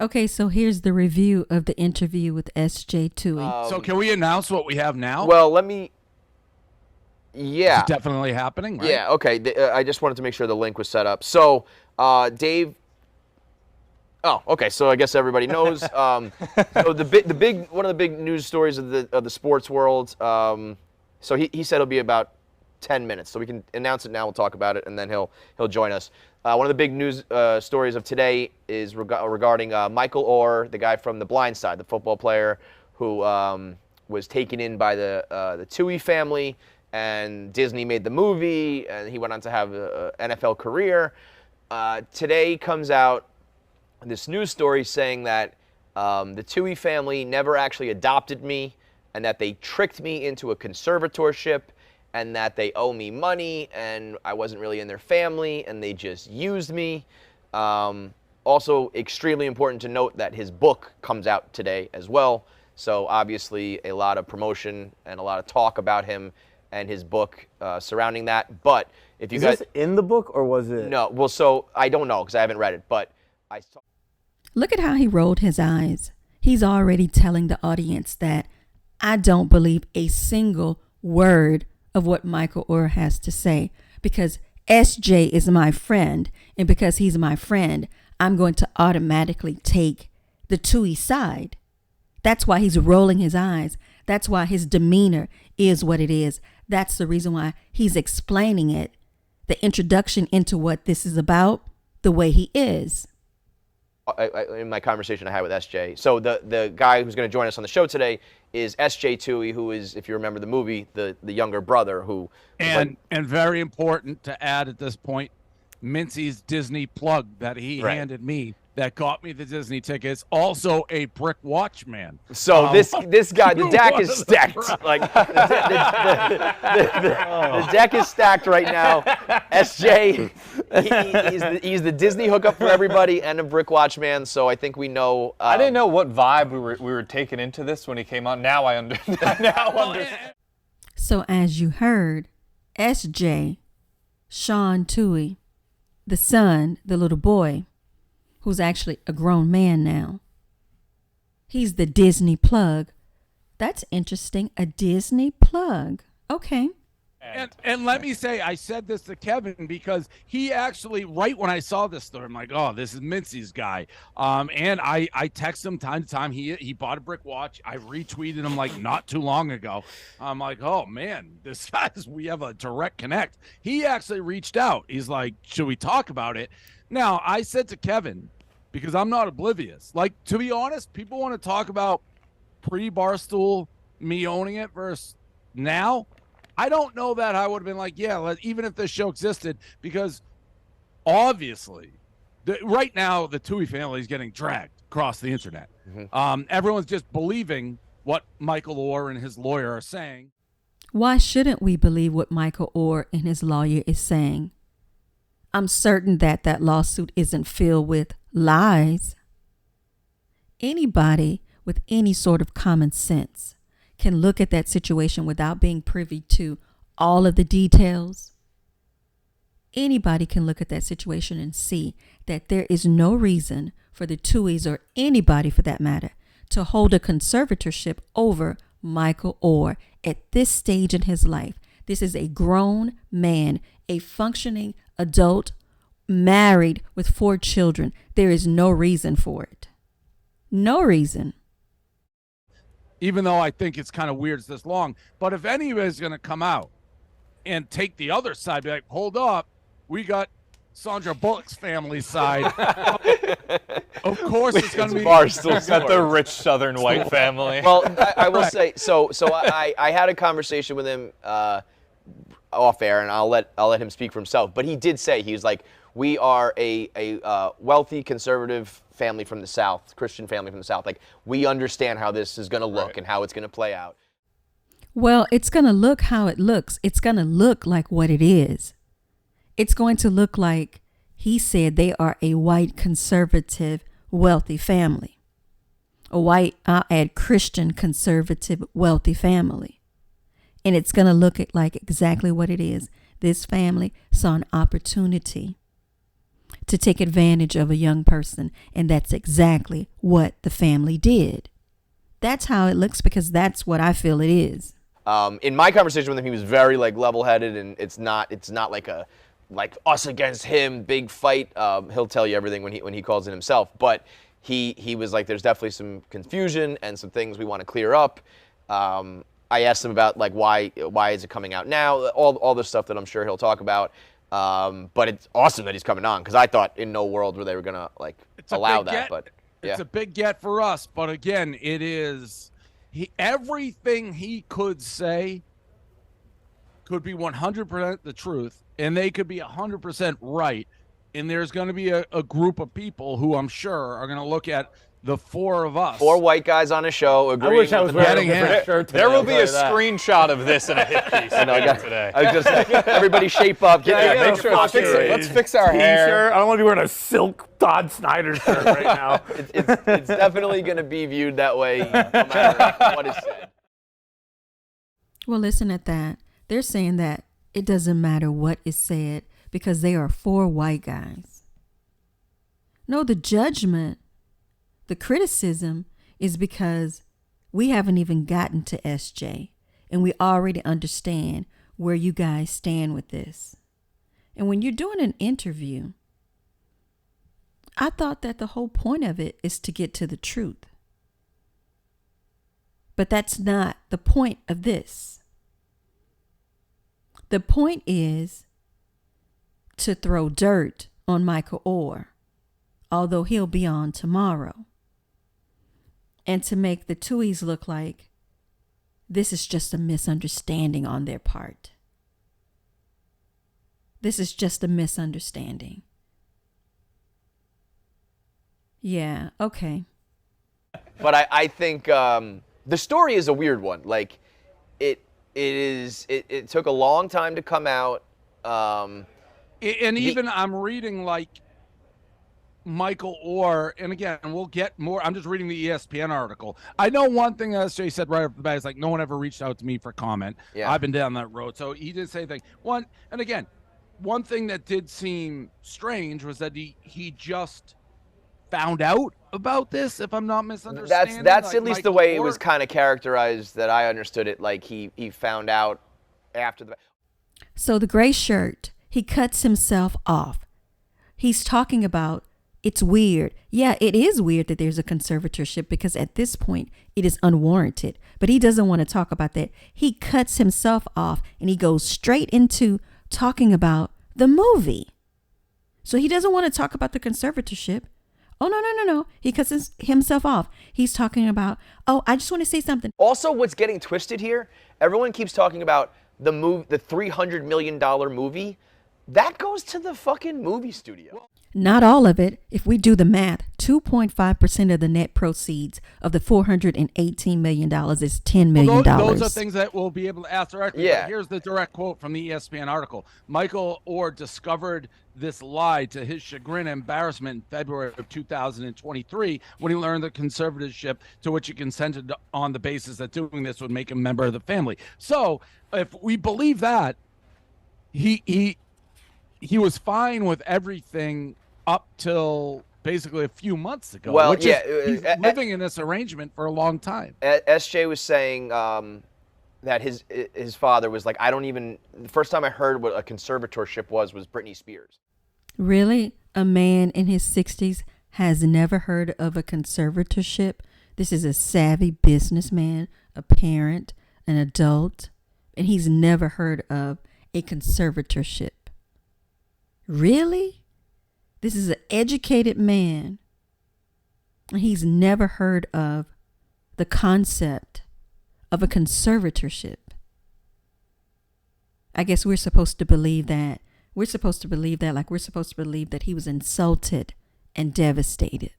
Okay, so here's the review of the interview with SJ Tuohy. So can we announce what we have now? Well, let me. Is Yeah. it definitely happening, right? Yeah. Okay. I just wanted to make sure the link was set up. So, Dave. Oh, okay. So I guess everybody knows. So the big one of the big news stories of the sports world. So he said it'll be about 10 minutes. So we can announce it now. We'll talk about it, and then he'll join us. One of the big news stories of today is regarding Micheal Oher, the guy from The Blind Side, the football player who was taken in by the Tuohy family, and Disney made the movie, and he went on to have an NFL career. Today comes out this news story saying that the Tuohy family never actually adopted me, and that they tricked me into a conservatorship, and that they owe me money, and I wasn't really in their family, and they just used me. Also, extremely important to note that his book comes out today as well. So obviously a lot of promotion and a lot of talk about him and his book surrounding that. But if you Is guys... this in the book, or was it? No, well, so I don't know because I haven't read it, but I saw... Look at how he rolled his eyes. He's already telling the audience that I don't believe a single word of what Micheal Oher has to say, because SJ is my friend, and because he's my friend, I'm going to automatically take the Tuohy side. That's why he's rolling his eyes. That's why his demeanor is what it is. That's the reason why he's explaining it, the introduction into what this is about, the way he is. In my conversation I had with SJ. So the guy who's going to join us on the show today is SJ Tuohy, who is, if you remember the movie, the younger brother who... And very important to add at this point, Mincy's Disney plug that he handed me that got me the Disney tickets, also a brick watch man. So this guy, the deck is stacked. Like the deck is stacked right now. SJ, he's the Disney hookup for everybody and a brick watch man. So I think we know. I didn't know what vibe we were taking into this when he came on. Now I understand. So as you heard, SJ, Sean Tuohy, the son, the little boy, who's actually a grown man now. He's the Disney plug. That's interesting. A Disney plug. Okay. And let me say, I said this to Kevin because he actually, right when I saw this story, I'm like, oh, this is Mincy's guy. And I text him time to time. He bought a brick watch. I retweeted him like not too long ago. I'm like, oh man, this guy's, we have a direct connect. He actually reached out. He's like, should we talk about it? Now, I said to Kevin, because I'm not oblivious, like, to be honest, people want to talk about pre-Barstool, me owning it versus now. I don't know that I would have been like, yeah, even if this show existed, because obviously, right now, the Tuohy family is getting dragged across the internet. Mm-hmm. Everyone's just believing what Micheal Oher and his lawyer are saying. Why shouldn't we believe what Micheal Oher and his lawyer is saying? I'm certain that that lawsuit isn't filled with lies. Anybody with any sort of common sense can look at that situation without being privy to all of the details. Anybody can look at that situation and see that there is no reason for the Tuohys, or anybody for that matter, to hold a conservatorship over Micheal Oher at this stage in his life. This is a grown man, a functioning adult, married with 4 children. There is no reason for it. No reason. Even though I think it's kind of weird it's this long. But if anybody's going to come out and take the other side, be like, hold up, we got Sandra Bullock's family side. Of course it's going to be Barstool. Got the rich Southern white family. Well, I will say, so I had a conversation with him off air, and I'll let him speak for himself. But he did say, he was like, we are a wealthy conservative family from the South, Christian family from the South. Like, we understand how this is going to look and how it's going to play out. Well, it's going to look how it looks. It's going to look like what it is. It's going to look like, he said, they are a white, conservative, wealthy family. A white, I'll add Christian, conservative, wealthy family. And it's going to look like exactly what it is. This family saw an opportunity to take advantage of a young person. And that's exactly what the family did. That's how it looks, because that's what I feel it is. In my conversation with him, he was very like level-headed, and it's not like us against him big fight. He'll tell you everything when he calls it himself. But he was like, there's definitely some confusion and some things we want to clear up. I asked him about like why is it coming out now? All the stuff that I'm sure he'll talk about. But it's awesome that he's coming on, because I thought in no world were they were gonna like allow that. But yeah. It's a big get for us. But again, it is everything he could say could be 100% the truth, and they could be 100% right. And there's going to be a group of people who I'm sure are going to look at the four of us. 4 white guys on a show agreeing. I wish I was wearing a different shirt today. There will be a screenshot of this in a hit piece today. I was just everybody shape up. Let's fix our hair. I don't want to be wearing a silk Todd Snyder shirt right now. It's definitely going to be viewed that way, no matter what is said. Well, listen at that. They're saying that it doesn't matter what is said because they are 4 white guys. No, the judgment, the criticism is because we haven't even gotten to SJ, and we already understand where you guys stand with this. And when you're doing an interview, I thought that the whole point of it is to get to the truth. But that's not the point of this. The point is to throw dirt on Micheal Oher, although he'll be on tomorrow, and to make the Tuohys look like this is just a misunderstanding on their part. This is just a misunderstanding. Yeah, okay. But I think the story is a weird one. Like, it took a long time to come out. And even I'm reading like Micheal Oher, and again, we'll get more. I'm just reading the ESPN article. I know one thing SJ said right off the bat is like, no one ever reached out to me for comment. Yeah. I've been down that road. So he did say thing. One thing that did seem strange was that he just found out about this, if I'm not misunderstanding. That's like at least Micheal the way Oher. It was kind of characterized that I understood it. Like he found out after the. So the gray shirt, he cuts himself off. He's talking about it's weird. Yeah, it is weird that there's a conservatorship because at this point it is unwarranted. But he doesn't want to talk about that. He cuts himself off and he goes straight into talking about the movie. So he doesn't want to talk about the conservatorship. Oh, no. He cuts himself off. He's talking about, I just want to say something. Also, what's getting twisted here, everyone keeps talking about the $300 million movie. That goes to the fucking movie studio. Not all of it. If we do the math, 2.5% of the net proceeds of the $418 million is $10 million. Those are things that we'll be able to ask directly. Yeah. But here's the direct quote from the ESPN article. Micheal Oher discovered this lie to his chagrin and embarrassment in February of 2023 when he learned the conservatorship to which he consented on the basis that doing this would make him a member of the family. So if we believe that, he was fine with everything up till basically a few months ago. Well, he's living in this arrangement for a long time. SJ was saying that his father was like, the first time I heard what a conservatorship was Britney Spears. Really? A man in his 60s has never heard of a conservatorship? This is a savvy businessman, a parent, an adult, and he's never heard of a conservatorship. Really? This is an educated man. He's never heard of the concept of a conservatorship. I guess we're supposed to believe that. We're supposed to believe that like we're supposed to believe that he was insulted and devastated.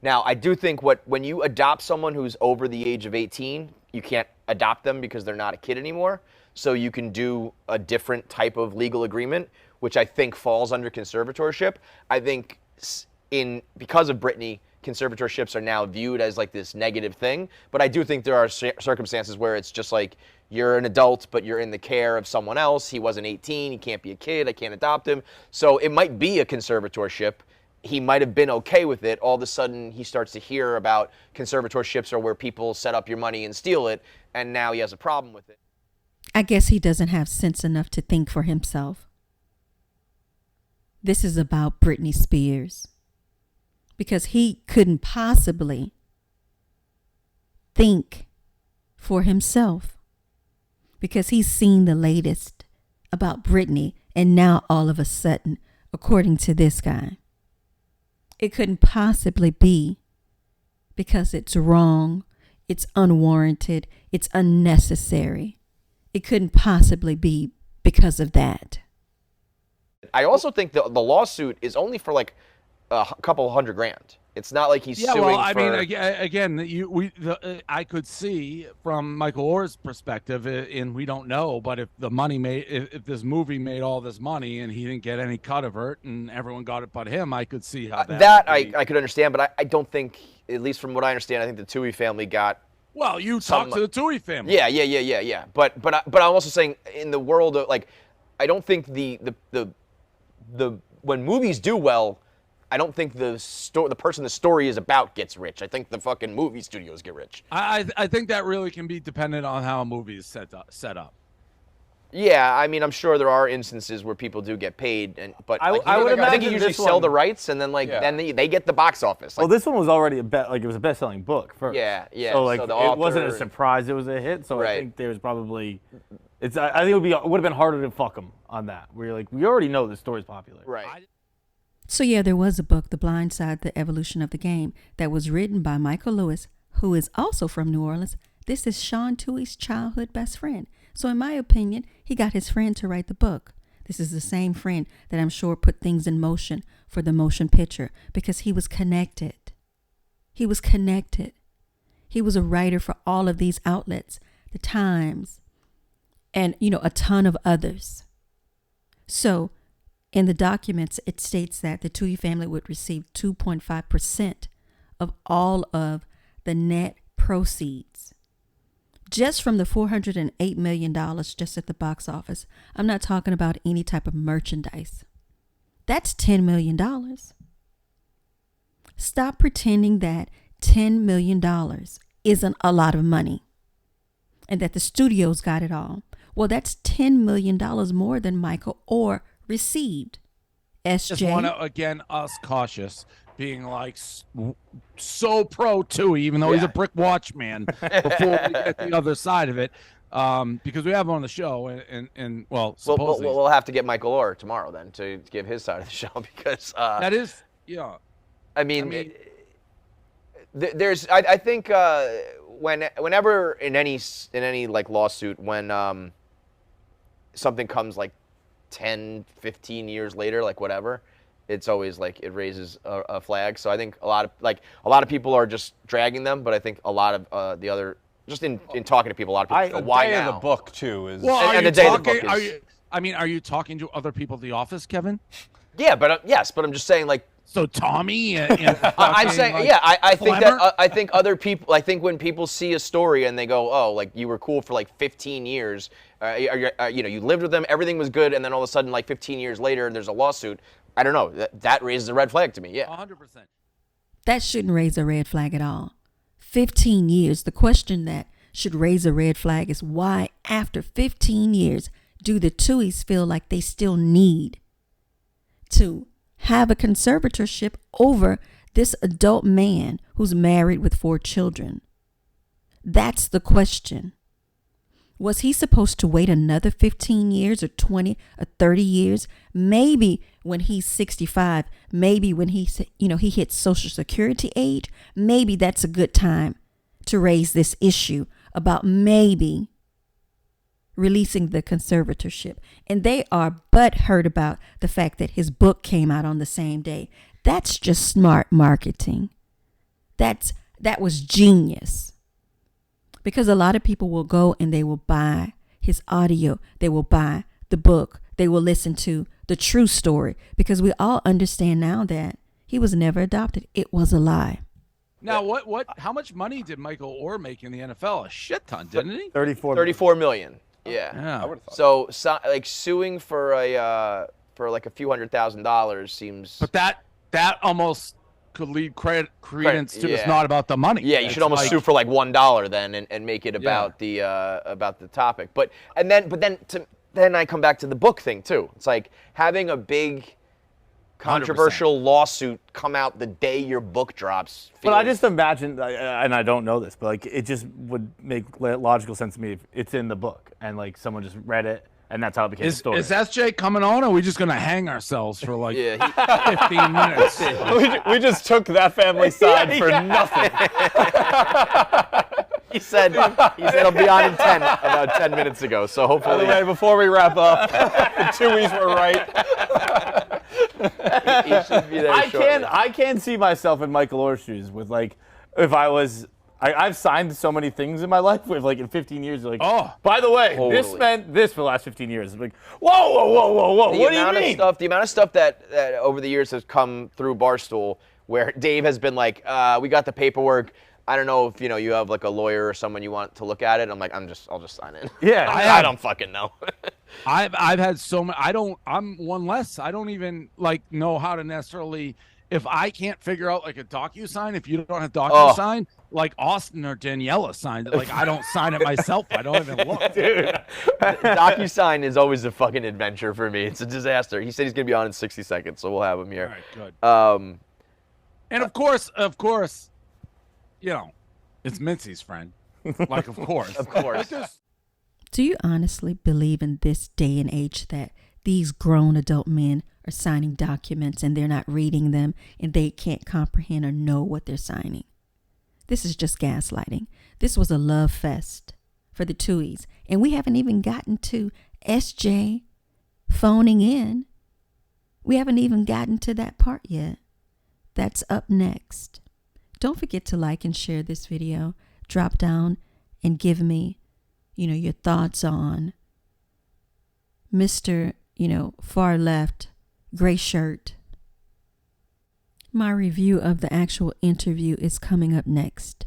Now, I do think when you adopt someone who's over the age of 18, you can't adopt them because they're not a kid anymore. So you can do a different type of legal agreement, which I think falls under conservatorship. I think because of Britney, conservatorships are now viewed as like this negative thing, but I do think there are circumstances where it's just like you're an adult, but you're in the care of someone else. He wasn't 18. He can't be a kid. I can't adopt him. So it might be a conservatorship. He might have been okay with it. All of a sudden, he starts to hear about conservatorships or where people set up your money and steal it, and now he has a problem with it. I guess he doesn't have sense enough to think for himself. This is about Britney Spears. Because he couldn't possibly think for himself. Because he's seen the latest about Britney, and now all of a sudden, according to this guy, it couldn't possibly be because it's wrong, it's unwarranted, it's unnecessary. It couldn't possibly be because of that. I also think the lawsuit is only for like a couple $100,000. It's not like he's suing. Well, I mean, again, I could see from Michael Oher's perspective, and we don't know, but if the money if this movie made all this money and he didn't get any cut of it, and everyone got it but him, I could see how I could understand, but I don't think, at least from what I understand, I think the Tuohy family got. Well, you talked to the Tuohy family. Yeah. But I'm also saying in the world of like, I don't think the when movies do well, I don't think the person the story is about gets rich. I think the fucking movie studios get rich. I think that really can be dependent on how a movie is set up. Yeah, I mean, I'm sure there are instances where people do get paid, but I would I think you imagine usually this sell one- the rights, and then then they get the box office. Well, this one was already it was a best-selling book first. Yeah. So the it author, wasn't a surprise; it was a hit. So Right. I think there was probably, I think it would have been harder to fuck them on that. Where you're like, we already know the story's popular. Right. So yeah, there was a book, The Blind Side, The Evolution of the Game, that was written by Michael Lewis, who is also from New Orleans. This is Sean Tuohy's childhood best friend. So in my opinion, he got his friend to write the book. This is the same friend that I'm sure put things in motion for the motion picture because he was connected. He was connected. He was a writer for all of these outlets, the Times, and, a ton of others. So in the documents, it states that the Tuohy family would receive 2.5% of all of the net proceeds. Just from the $408 million just at the box office. I'm not talking about any type of merchandise. That's $10 million. Stop pretending that $10 million isn't a lot of money and that the studios got it all. Well, that's $10 million more than Michael Oher received. SJ. Just want to, again, us cautious, being like so pro Tuohy, even though he's a brick watch man, before we get the other side of it, because we have him on the show, and supposedly. We'll have to get Michael Oher tomorrow then to give his side of the show because that is, yeah. I mean there's I think whenever in any like lawsuit when something comes like 10, 15 years later, like whatever, it's always like it raises a flag. So I think a lot of people are just dragging them, but I think a lot of the other, just in talking to people, a lot of people go, why the day now? of the book too is. Well, and the day of the book is. Are you talking to other people at the office, Kevin? Yeah, but yes, but I'm just saying like. So Tommy, I'm saying, like, yeah, I think Clemmer? that I think other people. I think when people see a story and they go, "Oh, like you were cool for like 15 years, you lived with them, everything was good, and then all of a sudden, like 15 years later, there's a lawsuit." I don't know. That raises a red flag to me. Yeah, 100%. That shouldn't raise a red flag at all. 15 years. The question that should raise a red flag is why, after 15 years, do the Tuohys feel like they still need to have a conservatorship over this adult man who's married with 4 children? That's the question. Was he supposed to wait another 15 years or 20 or 30 years? Maybe when he's 65, maybe when he hits Social Security age, maybe that's a good time to raise this issue about maybe releasing the conservatorship. And they are butthurt about the fact that his book came out on the same day. That's just smart marketing. That was genius. Because a lot of people will go and they will buy his audio. They will buy the book. They will listen to the true story. Because we all understand now that he was never adopted. It was a lie. Now, how much money did Michael Oher make in the NFL? A shit ton, didn't he? 34 million. Yeah. Yeah. I would have thought. So like suing for like a few $100,000 seems. But that almost could lead credence to it's yeah. not about the money. Yeah, you should almost sue for like $1 then and make it about the topic. But then I come back to the book thing too. It's like having a big controversial 100%. lawsuit come out the day your book drops. But I just imagine, and I don't know this, but like it just would make logical sense to me if it's in the book and like someone just read it and that's how it became a story. Is SJ coming on, or are we just gonna hang ourselves for like 15 minutes? We just took that family side for nothing. He said I'll be on in about 10 minutes ago. So By hopefully. the way, before we wrap up, the Tuohys were right. He should be there shortly. I can't see myself in Michael Oher's shoes with like if I was. I've signed so many things in my life with like in 15 years. Like, Oh. by the way, this Totally. meant this for the last 15 years. It's like, whoa. What do you mean? The amount of stuff that over the years has come through Barstool, where Dave has been like, we got the paperwork. I don't know if you have like a lawyer or someone you want to look at it. I'm like, I'll just sign it. Yeah. I don't fucking know. I've had so many. I'm one less. I don't even like know how to necessarily. If I can't figure out like a DocuSign, if you don't have DocuSign, like Austin or Daniela signed it. Like I don't sign it myself. I don't even look. Dude. DocuSign is always a fucking adventure for me. It's a disaster. He said he's gonna be on in 60 seconds, so we'll have him here. All right, good. And of course, it's Mincy's friend. Like, of course. Of course. Do you honestly believe in this day and age that these grown adult men are signing documents and they're not reading them and they can't comprehend or know what they're signing? This is just gaslighting. This was a love fest for the Tuohys. And we haven't even gotten to SJ phoning in. We haven't even gotten to that part yet. That's up next. Don't forget to like and share this video. Drop down and give me, your thoughts on Mr., far left, gray shirt. My review of the actual interview is coming up next.